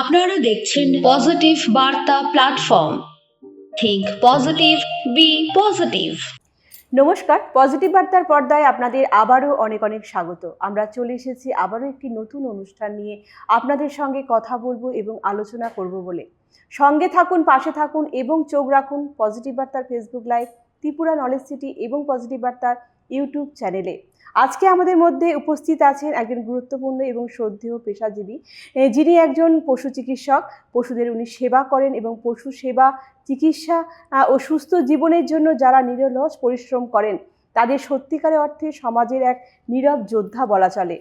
আপনারা দেখছেন পজিটিভ বার্তা platform. Think positive, be positive. নমস্কার, পজিটিভ বার্তার পর্দায় আপনাদের আবারও অনেক অনেক স্বাগত। আমরা চলে এসেছি আবারও একটি নতুন অনুষ্ঠান নিয়ে আপনাদের সঙ্গে কথা বলবো এবং আলোচনা করব বলে। সঙ্গে থাকুন, পাশে থাকুন এবং চোখ রাখুন পজিটিভ বার্তার Facebook live, Tripura knowledge city এবং পজিটিভ বার্তার ইউটিউব চ্যানেলে। আজকে আমাদের মধ্যে উপস্থিত আছেন একজন গুরুত্বপূর্ণ এবং শ্রদ্ধেয় পেশাজীবী, যিনি একজন পশু চিকিৎসক। পশুদের উনি সেবা করেন এবং পশু সেবা, চিকিৎসা ও সুস্থ জীবনের জন্য যারা নিরলস পরিশ্রম করেন তাদের সত্যিকারের অর্থে সমাজের এক নীরব যোদ্ধা বলা চলে।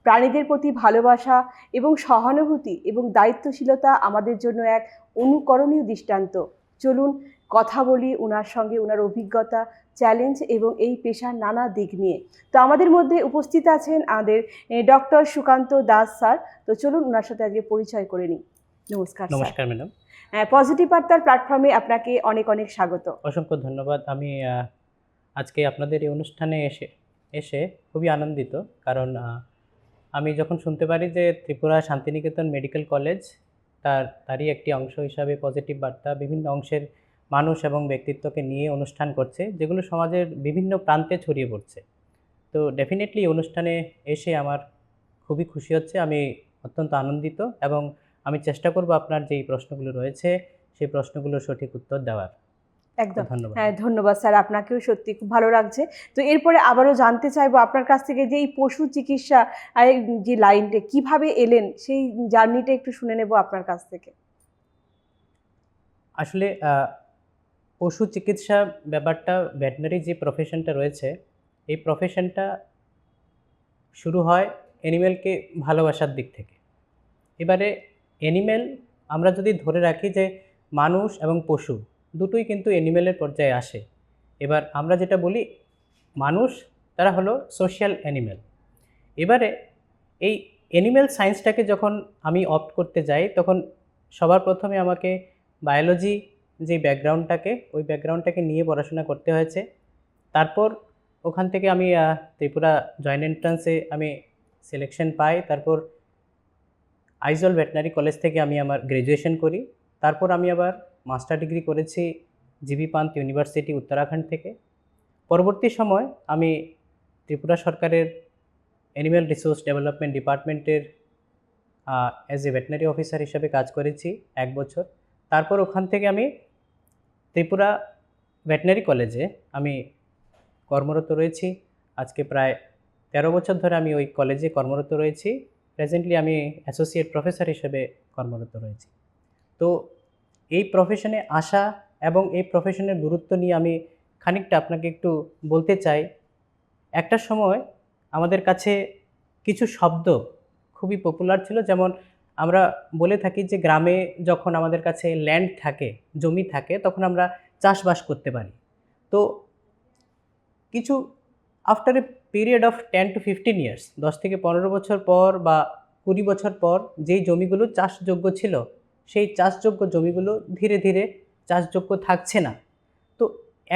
প্রাণীদের প্রতি ভালোবাসা এবং সহানুভূতি এবং দায়িত্বশীলতা আমাদের জন্য এক অনুকরণীয় দৃষ্টান্ত। চলুন কথা বলি ওনার সঙ্গে, ওনার অভিজ্ঞতা, চ্যালেঞ্জ এবং এই পেশার নানা দিক নিয়ে। তো আমাদের মধ্যে উপস্থিত আছেন আমাদের ডক্টর সুকান্ত দাস স্যার। তো চলুন ওনার সাথে আজকে পরিচয় করে নিই। নমস্কার। নমস্কার ম্যাডাম। পজিটিভ বার্তার প্ল্যাটফর্মে আপনাকে অনেক অনেক স্বাগত। অসংখ্য ধন্যবাদ। আমি আজকে আপনাদের এই অনুষ্ঠানে এসে খুবই আনন্দিত, কারণ আমি যখন শুনতে পারি যে ত্রিপুরা শান্তিনিকেতন মেডিকেল কলেজ তারই একটি অংশ হিসাবে পজিটিভ বার্তা বিভিন্ন অংশের মানুষ এবং ব্যক্তিত্বকে নিয়ে অনুষ্ঠান করছে, যেগুলো সমাজের বিভিন্ন প্রান্তে ছড়িয়ে পড়ছে। তো ডেফিনেটলি এই অনুষ্ঠানে এসে আমার খুবই খুশি হচ্ছে, আমি অত্যন্ত আনন্দিত এবং আমি চেষ্টা করব আপনার যেই প্রশ্নগুলো রয়েছে সেই প্রশ্নগুলোর সঠিক উত্তর দেওয়ার। একদম। ধন্যবাদ। হ্যাঁ, ধন্যবাদ স্যার, আপনাকেও সত্যি খুব ভালো লাগছে। তো এরপরে আবারও জানতে চাইবো আপনার কাছ থেকে যে এই পশু চিকিৎসা যে লাইনটা কিভাবে এলেন, সেই জার্নিটা একটু শুনে নেব আপনার কাছ থেকে। আসলে পশু চিকিৎসা ব্যাপারটা, ভেটেরিনারি যে প্রফেশনটা রয়েছে, এই প্রফেশনটা শুরু হয় অ্যানিমেলকে ভালোবাসার দিক থেকে। এবারে অ্যানিমেল আমরা যদি ধরে রাখি যে মানুষ এবং পশু দুটোই কিন্তু অ্যানিমেলের পর্যায়ে আসে। এবার আমরা যেটা বলি মানুষ, তারা হলো সোশ্যাল অ্যানিমেল। এবারে এই অ্যানিমেল সায়েন্সটাকে যখন আমি অপ্ট করতে যাই, তখন সবার প্রথমে আমাকে বায়োলজি যে ওই ব্যাকগ্রাউন্ডটাকে নিয়ে পড়াশোনা করতে হয়েছে। তারপর ওখান থেকে আমি ত্রিপুরা জয়েন্ট এন্ট্রান্সে আমি সিলেকশন পাই। তারপর আইজল ভেটেরিনারি কলেজ থেকে আমি আমার গ্র্যাজুয়েশন করি। তারপর আমি আবার মাস্টার ডিগ্রি করেছি জিবি পান্ত ইউনিভার্সিটি উত্তরাখণ্ড থেকে। পরবর্তী সময় আমি ত্রিপুরা সরকারের অ্যানিম্যাল রিসোর্স ডেভেলপমেন্ট ডিপার্টমেন্টের অ্যাজ এ ভেটেরিনারি অফিসার হিসাবে কাজ করেছি 1 বছর। তারপর ওখান থেকে আমি ত্রিপুরা ভেটেরিনারি কলেজে আমি কর্মরত রয়েছি। আজকে প্রায় 13 বছর ধরে আমি ওই কলেজে কর্মরত রয়েছি। প্রেজেন্টলি আমি অ্যাসোসিয়েট প্রফেসর হিসেবে কর্মরত রয়েছি। তো এই প্রফেশনে আসা এবং এই প্রফেশনের গুরুত্ব নিয়ে আমি খানিকটা আপনাকে একটু বলতে চাই। একটা সময় আমাদের কাছে কিছু শব্দ খুবই পপুলার ছিল, যেমন আমরা বলে থাকি যে গ্রামে যখন আমাদের কাছে ল্যান্ড থাকে, জমি থাকে, তখন আমরা চাষবাস করতে পারি। তো কিছু after a period of 10 to 15 years, 10 থেকে 15 বছর পর বা 20 বছর পর যেই জমিগুলো চাষযোগ্য ছিল, সেই চাষযোগ্য জমিগুলো ধীরে ধীরে চাষযোগ্য থাকছে না। তো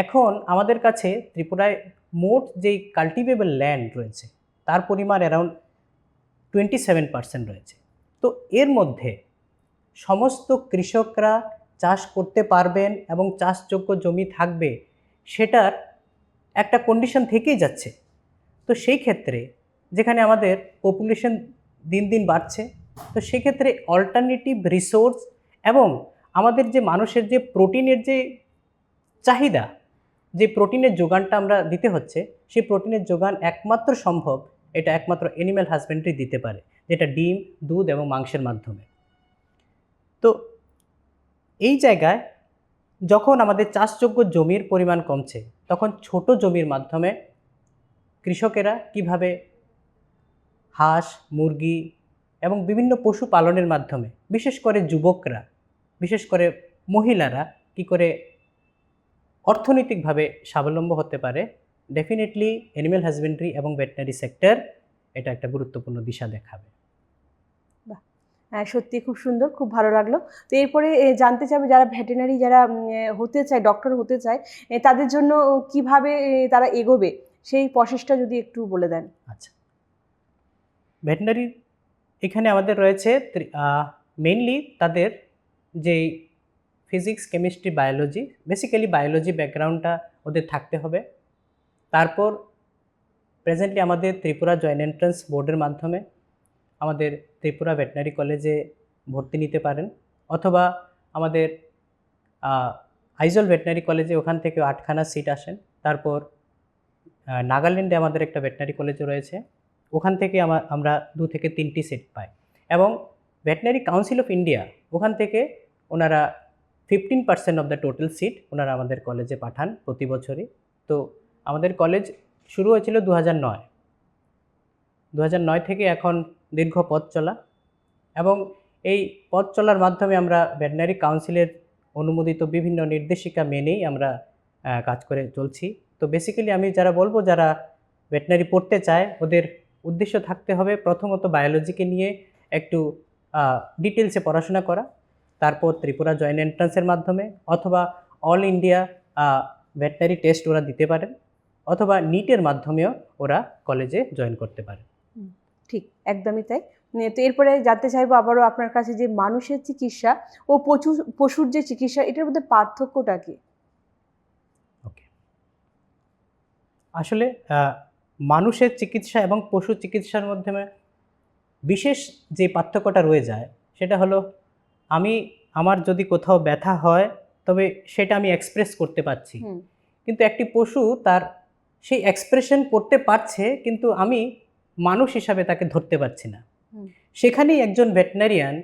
এখন আমাদের কাছে ত্রিপুরায় মোট যেই কাল্টিভেবল ল্যান্ড রয়েছে তার পরিমাণ অ্যারাউন্ড 27% রয়েছে। তো এর মধ্যে সমস্ত কৃষকরা চাষ করতে পারবেন এবং চাষযোগ্য জমি থাকবে, সেটার একটা কন্ডিশন থেকেই যাচ্ছে। তো সেই ক্ষেত্রে যেখানে আমাদের পপুলেশন দিন দিন বাড়ছে, তো সেক্ষেত্রে অল্টারনেটিভ রিসোর্স এবং আমাদের যে মানুষের যে প্রোটিনের যে চাহিদা, যে প্রোটিনের যোগানটা আমরা দিতে হচ্ছে, সেই প্রোটিনের যোগান একমাত্র সম্ভব, এটা একমাত্র অ্যানিম্যাল হাজবেন্ডারি দিতে পারে, যেটা ডিম, দুধ এবং মাংসের মাধ্যমে। তো এই জায়গায় যখন আমাদের চাষযোগ্য জমির পরিমাণ কমছে, তখন ছোট জমির মাধ্যমে কৃষকেরা কিভাবে হাঁস, মুরগি এবং বিভিন্ন পশু পালনের মাধ্যমে, বিশেষ করে যুবকরা, বিশেষ করে মহিলারা কি করে অর্থনৈতিকভাবে স্বাবলম্বী হতে পারে, ডেফিনেটলি অ্যানিম্যাল হাজবেন্ডারি এবং ভেটেরিনারি সেক্টর এটা একটা গুরুত্বপূর্ণ দিশা দেখাবে। হ্যাঁ, সত্যি খুব সুন্দর, খুব ভালো লাগলো। তো এরপরে জানতে চাইবো যারা ভেটেরিনারি যারা হতে চায়, ডক্টর হতে চায়, তাদের জন্য কিভাবে তারা এগোবে, সেই প্রসেসটা যদি একটু বলে দেন। আচ্ছা, ভেটেরিনারি এখানে আমাদের রয়েছে মেইনলি তাদের যেই physics, chemistry, biology, basically biology ব্যাকগ্রাউন্ডটা ওদের থাকতে হবে। তারপর প্রেজেন্টলি আমাদের ত্রিপুরা জয়েন্ট এন্ট্রান্স বোর্ডের মাধ্যমে আমাদের ত্রিপুরা ভেটেনারি কলেজে ভর্তি নিতে পারেন, অথবা আমাদের আইজল ভেটেনারি কলেজে, ওখান থেকে 8খানা সিট আসেন। তারপর নাগাল্যান্ডে আমাদের একটা ভেটেনারি কলেজও রয়েছে, ওখান থেকে আমরা 2 থেকে 3টি সিট পাই। এবং ভেটেনারি কাউন্সিল অফ ইন্ডিয়া, ওখান থেকে ওনারা 15% অফ দ্য টোটাল সিট ওনারা আমাদের কলেজে পাঠান প্রতি বছরই। তো আমাদের কলেজ শুরু হয়েছিল 2009 থেকে এখন দীর্ঘ পথ চলা, এবং এই পথ চলার মাধ্যমে আমরা ভেটেনারি কাউন্সিলের অনুমোদিত বিভিন্ন নির্দেশিকা মেনেই আমরা কাজ করে চলছি। তো বেসিক্যালি আমি বলবো যারা ভেটেনারি পড়তে চায়, ওদের উদ্দেশ্য থাকতে হবে প্রথমত বায়োলজিকে নিয়ে একটু ডিটেলসে পড়াশোনা করা, তারপর ত্রিপুরা জয়েন্ট এন্ট্রান্সের মাধ্যমে অথবা অল ইন্ডিয়া ভেটেনারি টেস্ট ওরা দিতে পারেন, অথবা নিটের মাধ্যমেও ওরা কলেজে জয়েন করতে পারে। ঠিক, একদমই তাই। তো এরপরে জানতে চাইবো আবারও আপনার কাছে যে মানুষের চিকিৎসা ও পশুর যে চিকিৎসা, এটার মধ্যে পার্থক্যটা কি? ওকে, আসলে মানুষের চিকিৎসা এবং পশু চিকিৎসার মধ্যে বিশেষ যে পার্থক্যটা রয়ে যায় সেটা হলো, আমার যদি কোথাও ব্যথা হয় তবে সেটা আমি এক্সপ্রেস করতে পারছি, কিন্তু একটি পশু তার সেই এক্সপ্রেশন করতে পারছে, কিন্তু আমি মানুষ হিসাবে তাকে ধরতে পারছি না। সেখানেই একজন ভেটেনারিয়ান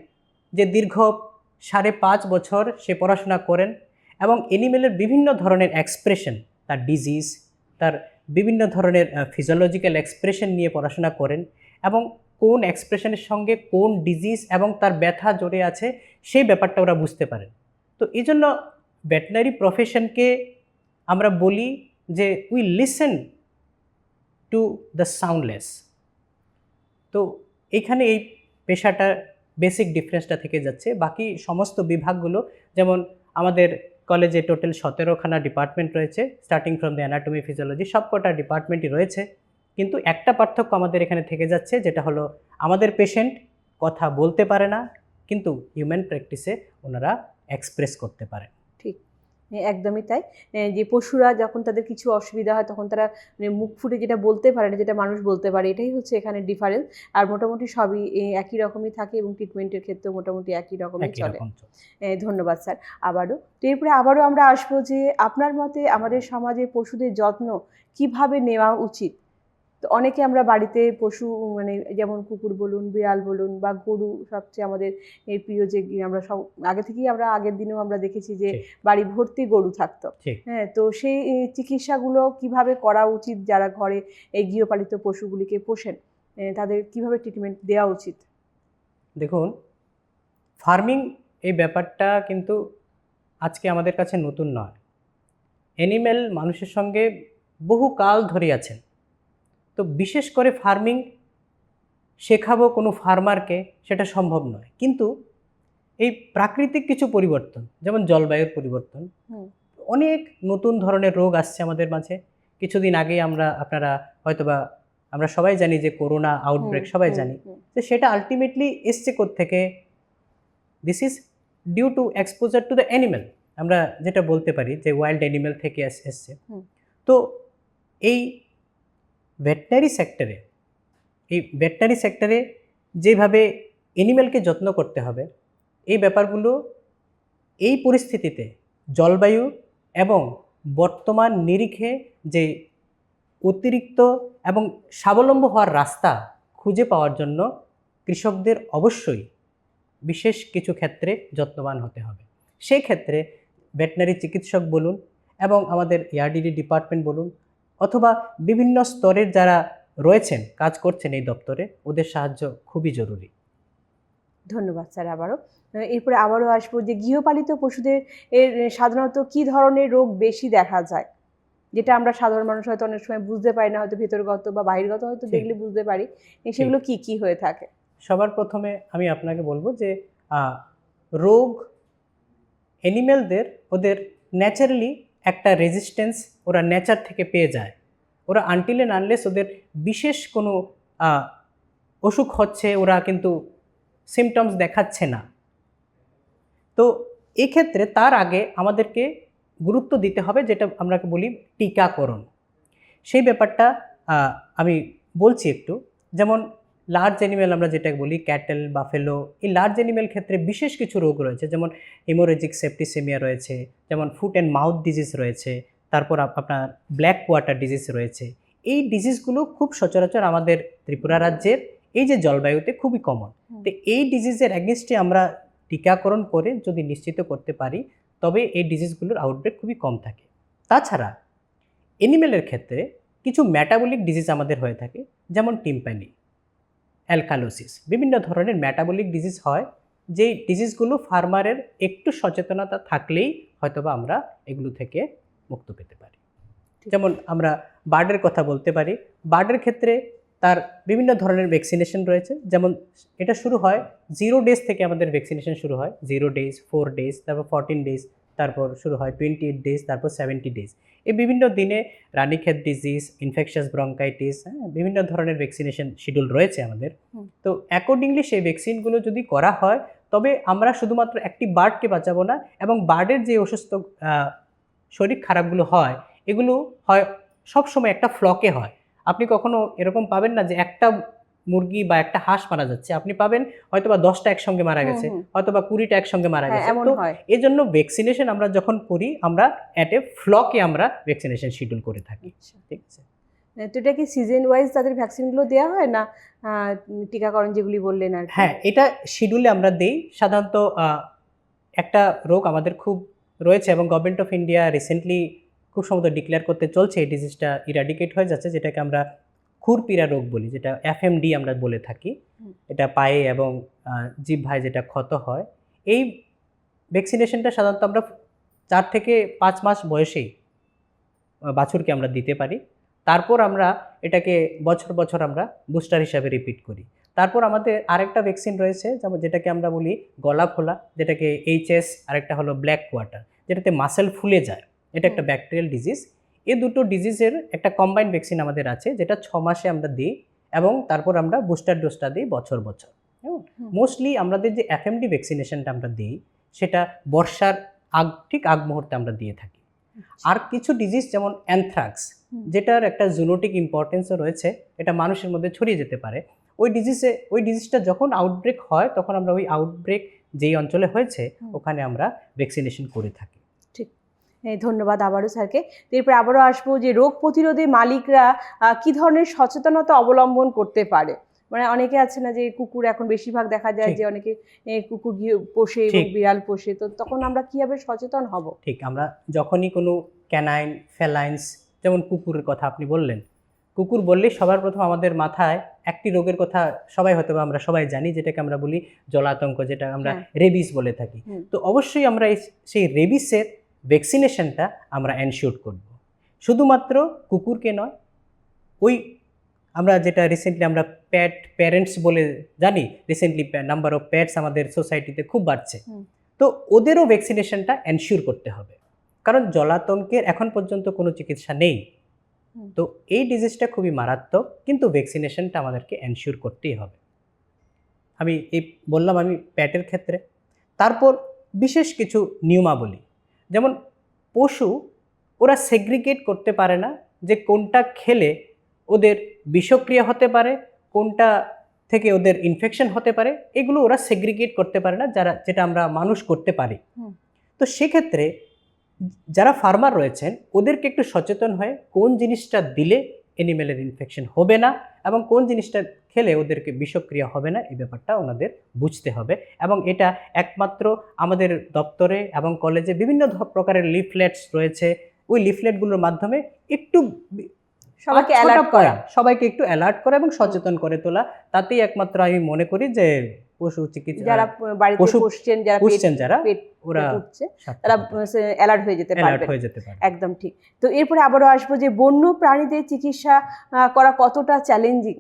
যে দীর্ঘ 5.5 বছর সে পড়াশোনা করেন এবং অ্যানিমেলের বিভিন্ন ধরনের এক্সপ্রেশন, তার ডিজিজ, তার বিভিন্ন ধরনের ফিজিওলজিক্যাল এক্সপ্রেশন নিয়ে পড়াশোনা করেন, এবং কোন এক্সপ্রেশনের সঙ্গে কোন ডিজিজ এবং তার ব্যথা জড়ে আছে সেই ব্যাপারটা ওরা বুঝতে পারেন। তো এই জন্য ভেটেনারি প্রফেশনকে আমরা বলি যে we listen to the soundless. তো এখানে এই পেশাটার বেসিক ডিফারেন্সটা থেকে যাচ্ছে। বাকি সমস্ত বিভাগগুলো, যেমন আমাদের কলেজে টোটাল 17খানা ডিপার্টমেন্ট রয়েছে, starting from the anatomy, physiology, সবকটা ডিপার্টমেন্টই রয়েছে, কিন্তু একটা পার্থক্য আমাদের এখানে থেকে যাচ্ছে, যেটা হলো আমাদের পেশেন্ট কথা বলতে পারে না, কিন্তু হিউম্যান প্র্যাকটিসে ওনারা এক্সপ্রেস করতে পারে। ঠিক, একদমই তাই। যে পশুরা যখন তাদের কিছু অসুবিধা হয় তখন তারা মুখ ফুটে যেটা বলতে পারে না, যেটা মানুষ বলতে পারে, এটাই হচ্ছে এখানে ডিফারেন্স। আর মোটামুটি সবই একই রকমই থাকে এবং ট্রিটমেন্টের ক্ষেত্রেও মোটামুটি একই রকমই চলে। ধন্যবাদ স্যার আবারও। তো এরপরে আবারও আমরা আসবো যে আপনার মতে আমাদের সমাজে পশুদের যত্ন কিভাবে নেওয়া উচিত? তো অনেকে আমরা বাড়িতে পশু, যেমন কুকুর বলুন, বিড়াল বলুন বা গরু, সবচেয়ে আমাদের এই প্রিয়, যে আমরা সব আগে থেকেই আগের দিনেও আমরা দেখেছি যে বাড়ি ভর্তি গরু থাকতো। হ্যাঁ, তো সেই চিকিৎসাগুলো কিভাবে করা উচিত? যারা ঘরে এই গৃহপালিত পশুগুলিকে পোষেন, তাদের কিভাবে ট্রিটমেন্ট দেওয়া উচিত? দেখুন, ফার্মিং এই ব্যাপারটা কিন্তু আজকে আমাদের কাছে নতুন নয়। অ্যানিম্যাল মানুষের সঙ্গে বহু কাল ধরে আছেন। তো বিশেষ করে ফার্মিং শেখাবো কোনো ফার্মারকে, সেটা সম্ভব নয়। কিন্তু এই প্রাকৃতিক কিছু পরিবর্তন, যেমন জলবায়ুর পরিবর্তন, অনেক নতুন ধরনের রোগ আসছে আমাদের মাঝে। কিছুদিন আগেই আপনারা হয়তোবা আমরা সবাই জানি যে করোনা আউটব্রেক, সবাই জানি যে সেটা আলটিমেটলি এসছে কোত্থেকে? This is due to exposure to the animal, আমরা যেটা বলতে পারি যে ওয়াইল্ড অ্যানিম্যাল থেকে এসছে। তো এই ভেটেনারি সেক্টরে যেভাবে অ্যানিম্যালকে যত্ন করতে হবে, এই ব্যাপারগুলো এই পরিস্থিতিতে জলবায়ু এবং বর্তমান নিরিখে যে অতিরিক্ত এবং স্বাবলম্বী হওয়ার রাস্তা খুঁজে পাওয়ার জন্য কৃষকদের অবশ্যই বিশেষ কিছু ক্ষেত্রে যত্নবান হতে হবে। সেই ক্ষেত্রে ভেটেনারি চিকিৎসক বলুন এবং আমাদের এআরডিডি ডিপার্টমেন্ট বলুন, অথবা বিভিন্ন স্তরের যারা রয়েছেন, কাজ করছেন এই দপ্তরে, ওদের সাহায্য খুবই জরুরি। ধন্যবাদ স্যার আবারও। এরপরে আবারও আসবো যে গৃহপালিত পশুদের সাধারণত কি ধরনের রোগ বেশি দেখা যায়, যেটা আমরা সাধারণ মানুষ হয়তো অনেক সময় বুঝতে পারি না, হয়তো ভেতরগত বা বাহিরগত হয়তো দেখলে বুঝতে পারি, সেগুলো কি কি হয়ে থাকে? সবার প্রথমে আমি আপনাকে বলবো যে রোগ অ্যানিম্যালদের, ওদের ন্যাচারালি একটা রেজিস্ট্যান্স ওরা নেচার থেকে পেয়ে যায়। ওরা আনটিল অ্যান্ড আনলেস ওদের বিশেষ কোনো অসুখ হচ্ছে, ওরা কিন্তু সিমটমস দেখাচ্ছে না, তো এক্ষেত্রে তার আগে আমাদেরকে গুরুত্ব দিতে হবে, যেটা আমরা বলি টিকাকরণ। সেই ব্যাপারটা আমি বলছি একটু। যেমন লার্জ অ্যানিমেল আমরা যেটা বলি ক্যাটেল, বাফেলো, এই লার্জ অ্যানিমেল ক্ষেত্রে বিশেষ কিছু রোগ রয়েছে, যেমন হেমোরেজিক সেপ্টিসেমিয়া রয়েছে, যেমন ফুট অ্যান্ড মাউথ ডিজিজ রয়েছে, তারপর আপনার ব্ল্যাক কোয়াটার ডিজিজ রয়েছে। এই ডিজিজগুলো খুব সচরাচর আমাদের ত্রিপুরা রাজ্যের এই যে জলবায়ুতে খুবই কমন। তো এই ডিজিজের অ্যাগেনস্টে আমরা টিকাকরণ করে যদি নিশ্চিত করতে পারি, তবে এই ডিজিজগুলোর আউটব্রেক খুবই কম থাকে। তাছাড়া অ্যানিমেলের ক্ষেত্রে কিছু মেটাবলিক ডিজিজ আমাদের হয়ে থাকে, যেমন টিম্প্যানি, অ্যালকালোসিস, বিভিন্ন ধরনের মেটাবলিক ডিজিজ হয়, যেই ডিজিজগুলো ফার্মারের একটু সচেতনতা থাকলেই হয়তোবা আমরা এগুলো থেকে মুক্ত পেতে পারি। যেমন আমরা বার্ডের কথা বলতে পারি। বার্ডের ক্ষেত্রে তার বিভিন্ন ধরনের ভ্যাকসিনেশন রয়েছে। যেমন এটা শুরু হয় 0 ডেজ থেকে, আমাদের ভ্যাকসিনেশন শুরু হয় 0 ডেজ, 4 ডেজ, তারপর 14 ডেজ, তারপর শুরু হয় 28 ডেজ, তারপর 70 ডেজ। এই বিভিন্ন দিনে রানীক্ষেত ডিজিজ, ইনফেকশাস ব্রঙ্কাইটিস, বিভিন্ন ধরনের ভ্যাকসিনেশন শিডিউল রয়েছে আমাদের। তো অ্যাকর্ডিংলি সেই ভ্যাকসিনগুলো যদি করা হয়, তবে আমরা শুধুমাত্র একটি বার্ডকে বাঁচাবো না, এবং বার্ডের যে অসুস্থ শরীর খারাপগুলো হয়, এগুলো হয় সবসময় একটা ফ্লকে হয়। আপনি কখনো এরকম পাবেন না যে একটা মুরগি বা একটা হাঁস মারা যাচ্ছে, আপনি পাবেন হয়তোবা 10টা একসঙ্গে মারা গেছে, হয়তোবা 20টা একসঙ্গে মারা গেছে। তো এই জন্য ভ্যাকসিনেশন আমরা যখন করি, আমরা অ্যাট এ ফ্লকে আমরা ভ্যাকসিনেশন শিডিউল করে থাকি। ঠিক আছে। তো এটা কি সিজন ওয়াইজ তাদের ভ্যাকসিনগুলো দেওয়া হয় না টিকাকরণ যেগুলি বললেন আর? হ্যাঁ, এটা শিডিউলে আমরা দেই। সাধারণত একটা রোগ আমাদের খুব রয়েছে, এবং গভর্নমেন্ট অফ ইন্ডিয়া রিসেন্টলি খুব সম্ভবত ডিক্লেয়ার করতে চলছে, এই ডিজিজটা ইরাডিকেট হয়ে যাচ্ছে, যেটাকে আমরা খুরপিরা রোগ বলি, যেটা FMD আমরা বলে থাকি। এটা পায়ে এবং জিহ্বায় যেটা ক্ষত হয়। এই ভ্যাকসিনেশনটা সাধারণত আমরা 4 থেকে 5 মাস বয়সেই বাছুরকে আমরা দিতে পারি। তারপর আমরা এটাকে বছর বছর আমরা বুস্টার হিসাবে রিপিট করি। তারপর আমাদের আরেকটা ভ্যাকসিন রয়েছে, যেমন যেটাকে আমরা বলি গলা ফোলা, যেটাকে HS, আরেকটা হলো ব্ল্যাক কোয়াটার, যেটাতে মাসেল ফুলে যায়। এটা একটা ব্যাকটেরিয়াল ডিজিজ। এই দুটো ডিজিজের একটা কম্বাইন্ড ভ্যাকসিন আমাদের আছে, যেটা 6 মাসে আমরা দিই, এবং তারপর আমরা বুস্টার ডোজটা দিই বছর বছর। মোস্টলি আমাদের যে FMD ভ্যাকসিনেশনটা আমরা দিই, সেটা বর্ষার ঠিক আগ মুহূর্তে আমরা দিয়ে থাকি। আর কিছু ডিজিজ যেমন অ্যানথ্রাক্স, যেটার একটা জুনোটিক ইম্পর্টেন্সও রয়েছে, এটা মানুষের মধ্যে ছড়িয়ে যেতে পারে। ওই ডিজিজটা যখন আউটব্রেক হয়, তখন আমরা ওই আউটব্রেক যেই অঞ্চলে হয়েছে ওখানে আমরা ভ্যাকসিনেশন করে থাকি। ঠিক, ধন্যবাদ আবারও স্যারকে। এরপরে আবারও আসবো যে রোগ প্রতিরোধে মালিকরা কি ধরনের সচেতনতা অবলম্বন করতে পারে। মানে অনেকে আছে না যে কুকুর, এখন বেশিরভাগ দেখা যায় যে অনেকে কুকুর পোষে এবং বিড়াল পোষে, তো তখন আমরা কিভাবে সচেতন হব? ঠিক, আমরা যখনই কোনো ক্যানাইন, ফেলাইন্স, যেমন কুকুরের কথা আপনি বললেন, কুকুর বললেই সবার প্রথম আমাদের মাথায় একটি রোগের কথা হয়তো আমরা সবাই জানি, যেটাকে আমরা বলি জলাতঙ্ক, যেটা আমরা রেবিস বলে থাকি। তো অবশ্যই আমরা সেই রেবিসের ভ্যাকসিনেশনটা আমরা এনশিওর করব। শুধুমাত্র কুকুরকে নয়, ওই আমরা যেটা রিসেন্টলি আমরা প্যারেন্টস বলে জানি, রিসেন্টলি নাম্বার অফ প্যাটস আমাদের সোসাইটিতে খুব বাড়ছে। তো ওদেরও ভ্যাকসিনেশনটা এনশিওর করতে হবে, কারণ জলাতঙ্কের এখন পর্যন্ত কোনো চিকিৎসা নেই। তো এই ডিজিজটা খুবই মারাত্মক, কিন্তু ভ্যাকসিনেশনটা আমাদেরকে এনশিওর করতেই হবে। আমি বললাম আমি প্যাটের ক্ষেত্রে। তারপর বিশেষ কিছু নিয়মাবলী, যেমন পশু ওরা সেগ্রিগেট করতে পারে না যে কোনটা খেলে ওদের বিষক্রিয়া হতে পারে, কোনটা থেকে ওদের ইনফেকশন হতে পারে, এগুলো ওরা সেগ্রিগেট করতে পারে না, যেটা আমরা মানুষ করতে পারি। তো সেক্ষেত্রে যারা ফার্মার রয়েছেন, ওদেরকে একটু সচেতন হয়ে কোন জিনিসটা দিলে অ্যানিমেলের ইনফেকশন হবে না, এবং কোন জিনিসটা খেলে ওদেরকে বিষক্রিয়া হবে না, এই ব্যাপারটা ওনাদের বুঝতে হবে। এবং এটা একমাত্র আমাদের দপ্তরে এবং কলেজে বিভিন্ন প্রকারের লিফলেটস রয়েছে, ওই লিফলেটগুলোর মাধ্যমে একটু সবাইকে একটু অ্যালার্ট করা এবং সচেতন করে তোলা। তাতেই একমাত্র আমি মনে করি যে পশু চিকিৎসা যারা পুষছেন যারা ওরা তারা অ্যালার্ট হয়ে যেতে পারবে। একদম ঠিক। তো এরপরে আবারও আসবো যে বন্য প্রাণীদের চিকিৎসা করা কতটা চ্যালেঞ্জিং।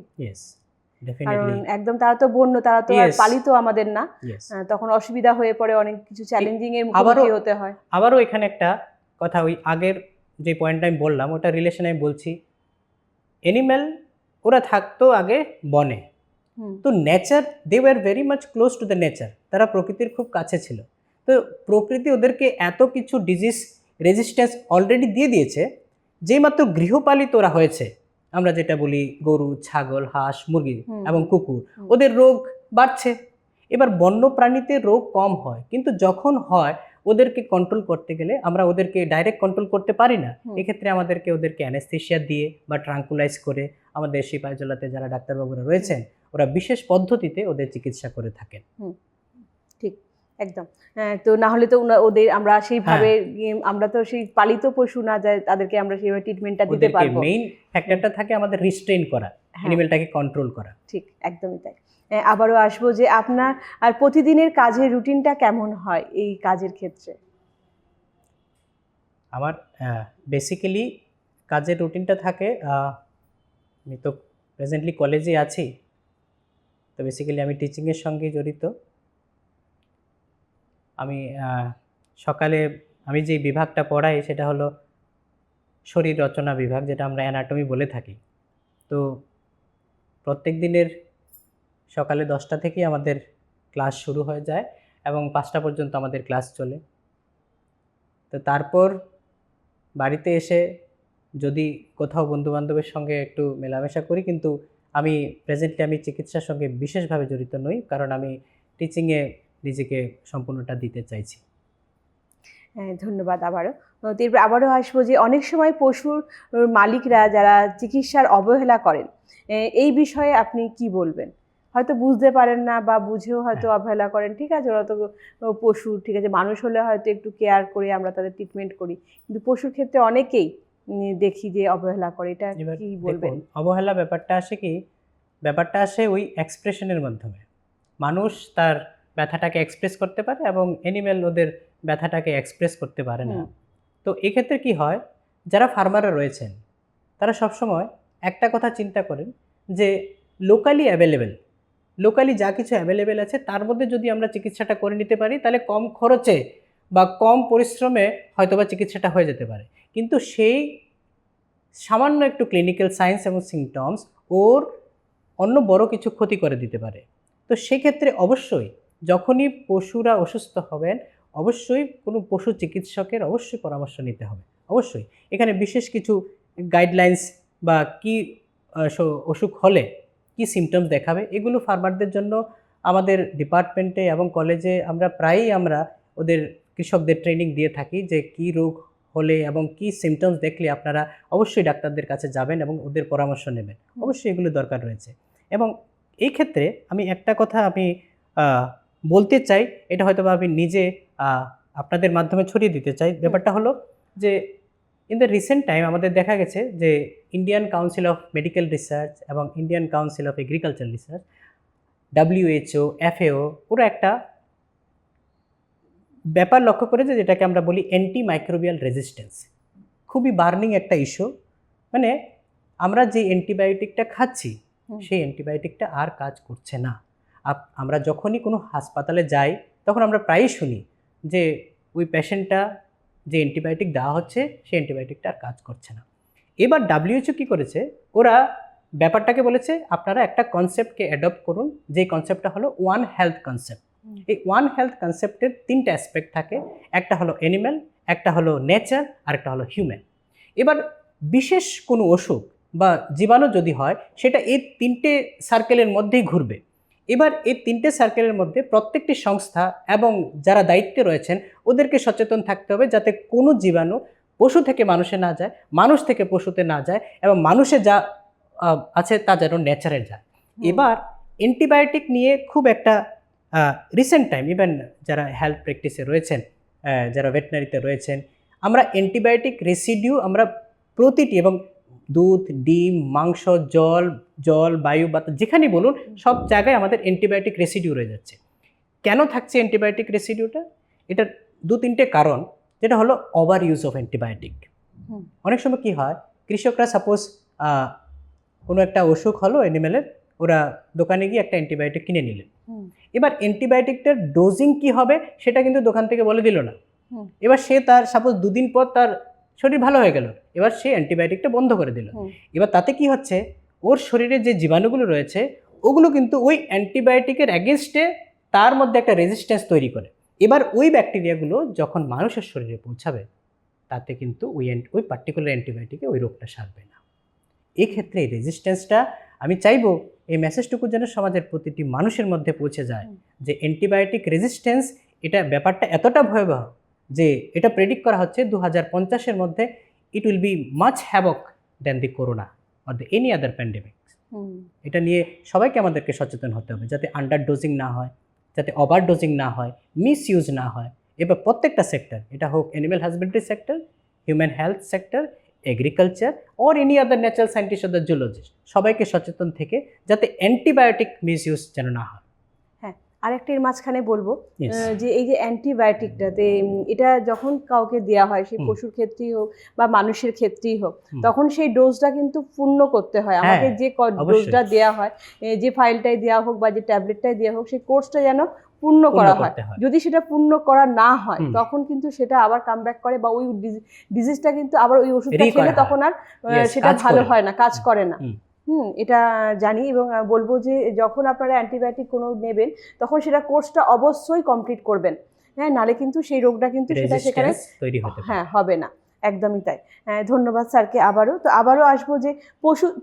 কারণ একদম তারা তো বন্য, তারা তো আর পালিত আমাদের না, তখন অসুবিধা হয়ে পড়ে, অনেক কিছু চ্যালেঞ্জিং এর মুখোমুখি হতে হয়। আবারও এখানে একটা কথা, ওই আগের যে পয়েন্টটা আমি বললাম ওটা রিলেশন আমি বলছি। অ্যানিম্যাল ওরা থাকতো আগে বনে, তো nature, they were very much close to the nature, তারা প্রকৃতির খুব কাছে ছিল। তো তো প্রকৃতি ওদেরকে এত কিছু ডিজিজ রেজিস্ট্যান্স অলরেডি দিয়ে দিয়েছে, যেই মাত্র গৃহপালিত ওরা হয়েছে, আমরা যেটা বলি গরু, ছাগল, হাঁস, মুরগি এবং কুকুর, ওদের রোগ বাড়ছে। এবার বন্য প্রাণীতে রোগ কম হয়, কিন্তু যখন হয় ওদেরকে কন্ট্রোল করতে গেলে আমরা ওদেরকে ডাইরেক্ট কন্ট্রোল করতে পারি না। এক্ষেত্রে ওদেরকে অ্যানেস্থেসিয়া দিয়ে বা ট্রাঙ্কুলাইজ করে আমাদের সিপাহীজলাতে যারা ডাক্তারবাবুরা রয়েছেন ওরা বিশেষ পদ্ধতিতে ওদের চিকিৎসা করে থাকেন। ঠিক, একদম। তো না হলে তো ওদের আমরা সেইভাবে আমরা তো সেই পালিত পশু না যায়, তাদেরকে আমরা সেইভাবে ট্রিটমেন্টটা দিতে পারবো। মেইন ফ্যাক্টরটা থাকে আমাদের রিস্ট্রেইন করা, অ্যানিমেলটাকে কন্ট্রোল করা। ঠিক, একদমই তাই। আবারও আসবো যে আপনার আর প্রতিদিনের কাজের রুটিনটা কেমন হয় এই কাজের ক্ষেত্রে? আমার বেসিক্যালি কাজের রুটিনটা থাকে, আমি তো প্রেজেন্টলি কলেজে আছি, তো বেসিক্যালি আমি টিচিংয়ের সঙ্গে জড়িত। আমি সকালে আমি যে বিভাগটা পড়াই সেটা হলো শরীর রচনা বিভাগ, যেটা আমরা অ্যানাটমি বলে থাকি। তো প্রত্যেক দিনের সকালে 10টা থেকেই আমাদের ক্লাস শুরু হয়ে যায় এবং 5টা পর্যন্ত আমাদের ক্লাস চলে। তো তারপর বাড়িতে এসে যদি কোথাও বন্ধুবান্ধবের সঙ্গে একটু মেলামেশা করি, কিন্তু প্রেজেন্টলি আমি চিকিৎসার সঙ্গে বিশেষভাবে জড়িত নই, কারণ আমি টিচিংয়ে নিজেকে সম্পূর্ণটা দিতে চাইছি। ধন্যবাদ আবারও। এরপর আবারও আসবো যে অনেক সময় পশুর মালিকরা যারা চিকিৎসার অবহেলা করেন, এই বিষয়ে আপনি কি বলবেন? হয়তো বুঝতে পারেন না বা বুঝেও হয়তো অবহেলা করেন, ঠিক আছে, ওরা তো পশু, ঠিক আছে, মানুষ হলে হয়তো একটু কেয়ার করে আমরা তাদের ট্রিটমেন্ট করি, কিন্তু পশুর ক্ষেত্রে অনেকেই দেখি যে অবহেলা করে, এটা কি বলবেন? অবহেলা ব্যাপারটা আসে ওই এক্সপ্রেশনের মাধ্যমে। মানুষ তার ব্যথাটাকে এক্সপ্রেস করতে পারে এবং অ্যানিমেল ওদের ব্যথাটাকে এক্সপ্রেস করতে পারে না। তো এক্ষেত্রে কি হয়, যারা ফার্মাররা রয়েছেন তারা সবসময় একটা কথা চিন্তা করেন যে লোকালি যা কিছু অ্যাভেলেবেল আছে তার মধ্যে যদি আমরা চিকিৎসাটা করে নিতে পারি তাহলে কম খরচে বা কম পরিশ্রমে হয়তোবা চিকিৎসাটা হয়ে যেতে পারে। কিন্তু সেই সামান্য একটু ক্লিনিক্যাল সায়েন্স এবং সিমটমস ওর অন্য বড় কিছু ক্ষতি করে দিতে পারে। তো সেক্ষেত্রে অবশ্যই যখনই পশুরা অসুস্থ হবেন, অবশ্যই কোনো পশু চিকিৎসকের অবশ্যই পরামর্শ নিতে হবে। অবশ্যই এখানে বিশেষ কিছু গাইডলাইন্স বা কি অসুখ হলে কি সিমটমস দেখাবে, এগুলো ফার্মারদের জন্য আমাদের ডিপার্টমেন্টে এবং কলেজে প্রায়ই আমরা ওদের কৃষকদের ট্রেনিং দিয়ে থাকি যে কি রোগ হলে এবং কি সিমটমস দেখলে আপনারা অবশ্যই ডাক্তারদের কাছে যাবেন এবং ওদের পরামর্শ নেবেন। অবশ্যই এগুলো দরকার রয়েছে। এবং এই ক্ষেত্রে আমি একটা কথা বলতে চাই, এটা হয়তো আমি নিজে আপনাদের মাধ্যমে ছড়িয়ে দিতে চাই। ব্যাপারটা হলো যে ইন দ্য রিসেন্ট টাইম আমাদের দেখা গেছে যে Indian council of medical research এবং Indian council of agriculture research, WHO, FAO, ওরা একটা ব্যাপার লক্ষ্য করেছে যেটাকে আমরা বলি অ্যান্টিমাইক্রোবিয়াল রেজিস্ট্যান্স। খুবই বার্নিং একটা ইস্যু। মানে আমরা যে অ্যান্টিবায়োটিকটা খাচ্ছি সেই অ্যান্টিবায়োটিকটা আর কাজ করছে না। আমরা যখনই কোনো হাসপাতালে যাই তখন আমরা প্রায়ই শুনি যে ওই পেশেন্টটা যে অ্যান্টিবায়োটিক দেওয়া হচ্ছে সেই অ্যান্টিবায়োটিকটা আর কাজ করছে না। এবার WHO কী করেছে, ওরা ব্যাপারটাকে বলেছে আপনারা একটা কনসেপ্টকে অ্যাডপ্ট করুন, যে কনসেপ্টটা হলো ওয়ান হেলথ কনসেপ্ট। এই ওয়ান হেলথ কনসেপ্টের 3টে অ্যাসপেক্ট থাকে, একটা হলো অ্যানিম্যাল, একটা হলো নেচার, আর একটা হলো হিউম্যান। এবার বিশেষ কোনো অসুখ বা জীবাণু যদি হয় সেটা এই 3টে সার্কেলের মধ্যেই ঘুরবে। এবার এই 3টে সার্কেলের মধ্যে প্রত্যেকটি সংস্থা এবং যারা দায়িত্বে রয়েছেন ওদেরকে সচেতন থাকতে হবে যাতে কোনো জীবাণু পশু থেকে মানুষে না যায়, মানুষ থেকে পশুতে না যায়, এবং মানুষে যা আছে তা যেন নেচারে যায়। এবার অ্যান্টিবায়োটিক নিয়ে খুব একটা রিসেন্ট টাইম, ইভেন যারা হেলথ প্র্যাকটিসে রয়েছেন, যারা ভেটেনারিতে রয়েছেন, আমরা অ্যান্টিবায়োটিক রেসিডিউ আমরা প্রতিটি, এবং দুধ, ডিম, মাংস, জল, বায়ু, বাতাস যেখানেই বলুন সব জায়গায় আমাদের অ্যান্টিবায়োটিক রেসিডিউ রয়ে যাচ্ছে। কেন থাকছে অ্যান্টিবায়োটিক রেসিডিউটা? এটার 2-3টে কারণ, যেটা হলো ওভার ইউজ অফ অ্যান্টিবায়োটিক। অনেক সময় কী হয়, কৃষকরা সাপোজ কোনো একটা অসুখ হলো অ্যানিমেলের, ওরা দোকানে গিয়ে একটা অ্যান্টিবায়োটিক কিনে নিলেন। এবার অ্যান্টিবায়োটিকটার ডোজিং কি হবে সেটা কিন্তু দোকান থেকে বলে দিল না। এবার সে তার সাপোজ 2 দিন পর তার শরীর ভালো হয়ে গেল, এবার সে অ্যান্টিবায়োটিকটা বন্ধ করে দিল। এবার তাতে কি হচ্ছে, ওর শরীরে যে জীবাণুগুলো রয়েছে ওগুলো কিন্তু ওই অ্যান্টিবায়োটিকের অ্যাগেনস্টে তার মধ্যে একটা রেজিস্ট্যান্স তৈরি করে। এবার ওই ব্যাকটেরিয়াগুলো যখন মানুষের শরীরে পৌঁছাবে তাতে কিন্তু ওই পার্টিকুলার অ্যান্টিবায়োটিকে ওই রোগটা সারবে না। এক্ষেত্রে এই রেজিস্ট্যান্সটা আমি চাইবো এই মেসেজটুকু যেন সমাজের প্রতিটি মানুষের মধ্যে পৌঁছে যায় যে অ্যান্টিবায়োটিক রেজিস্ট্যান্স এটা ব্যাপারটা এতটা ভয়াবহ যে এটা প্রেডিক্ট করা হচ্ছে 2050-এর মধ্যে it will be much havoc than the corona or the any other pandemic. এটা নিয়ে সবাইকে আমাদেরকে সচেতন হতে হবে যাতে আন্ডার ডোজিং না হয়, যাতে ওভার ডোজিং না হয়, মিস ইউজ না হয়। এবার প্রত্যেকটা সেক্টর, এটা হোক animal husbandry sector, human health sector, agriculture or any other natural scientist or the zoologist, সবাইকে সচেতন থেকে যাতে অ্যান্টিবায়োটিক মিস ইউজ যেন না হয়। আরেকটা এর মাঝখানে বলবো Yes. যে এই যে অ্যান্টিবায়োটিকটাতে এটা যখন কাউকে দেওয়া হয়, সেই পশুর ক্ষেত্রেই হোক বা মানুষের ক্ষেত্রেই হোক, তখন সেই ডোজটা কিন্তু পূর্ণ করতে হয়। আমাকে যে ডোজটা দেওয়া হয়, যে ফাইলটাই দেওয়া হোক বা যে ট্যাবলেটটাই দেওয়া হোক, সেই কোর্সটা যেন পূর্ণ করা হয়। যদি সেটা পূর্ণ করা না হয় তখন কিন্তু সেটা আবার কামব্যাক করে বা ওই ডিজিজটা কিন্তু আবার ওই ওষুধটা খেলে তখন আর সেটা ভালো হয় না, কাজ করে না। এটা জানি এবং বলবো যে যখন আপনারা অ্যান্টিবায়োটিক কোনো নেবেন তখন সেটা কোর্সটা অবশ্যই কমপ্লিট করবেন, হ্যাঁ, নালে কিন্তু সেই রোগটা কিন্তু সেটা সেখানে হবে না। একদমই তাই। ধন্যবাদ স্যারকে আবারও আসবো যে